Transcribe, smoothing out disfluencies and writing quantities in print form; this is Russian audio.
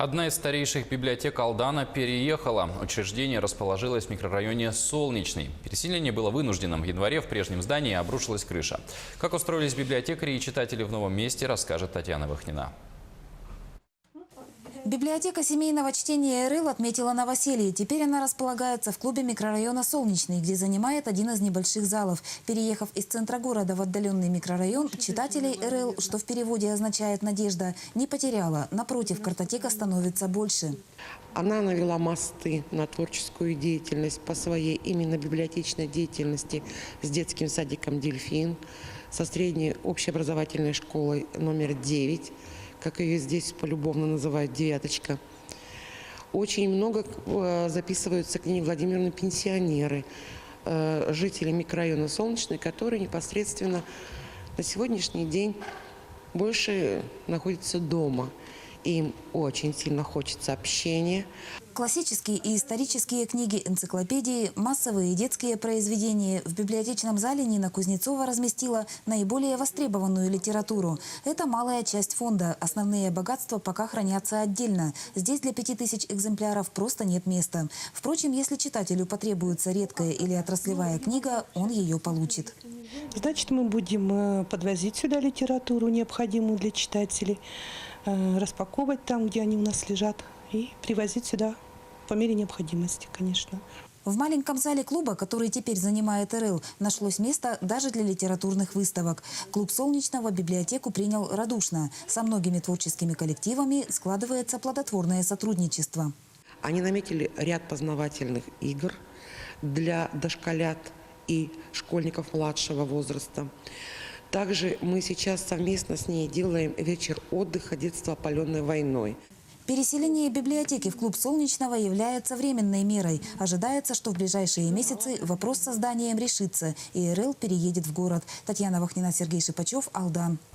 Одна из старейших библиотек Алдана переехала. Учреждение расположилось в микрорайоне Солнечный. Переселение было вынужденным. В январе в прежнем здании обрушилась крыша. Как устроились библиотекари и читатели в новом месте, расскажет Татьяна Вахнина. Библиотека семейного чтения РЛ отметила новоселье. Теперь она располагается в клубе микрорайона Солнечный, где занимает один из небольших залов. Переехав из центра города в отдаленный микрорайон, читателей РЛ, что в переводе означает «надежда», не потеряла. Напротив, картотека становится больше. Она навела мосты на творческую деятельность по своей именно библиотечной деятельности с детским садиком «Дельфин», со средней общеобразовательной школой номер 9, как ее здесь полюбовно называют, «девяточка». Очень много записываются к ней Владимировны пенсионеры, жители микрорайона Солнечный, которые непосредственно на сегодняшний день больше находятся дома. Им очень сильно хочется общения. Классические и исторические книги, энциклопедии, массовые детские произведения. В библиотечном зале Нина Кузнецова разместила наиболее востребованную литературу. Это малая часть фонда. Основные богатства пока хранятся отдельно. Здесь для 5000 экземпляров просто нет места. Впрочем, если читателю потребуется редкая или отраслевая книга, он ее получит. Значит, мы будем подвозить сюда литературу, необходимую для читателей, распаковывать там, где они у нас лежат, и привозить сюда по мере необходимости, конечно. В маленьком зале клуба, который теперь занимает РЛ, нашлось место даже для литературных выставок. Клуб Солнечного библиотеку принял радушно. Со многими творческими коллективами складывается плодотворное сотрудничество. Они наметили ряд познавательных игр для дошколят и школьников младшего возраста. Также мы сейчас совместно с ней делаем вечер отдыха «Детство, опаленное войной». Переселение библиотеки в клуб Солнечного является временной мерой. Ожидается, что в ближайшие месяцы вопрос с созданием решится, и РЛ переедет в город. Татьяна Вахнина, Сергей Шипачев, Алдан.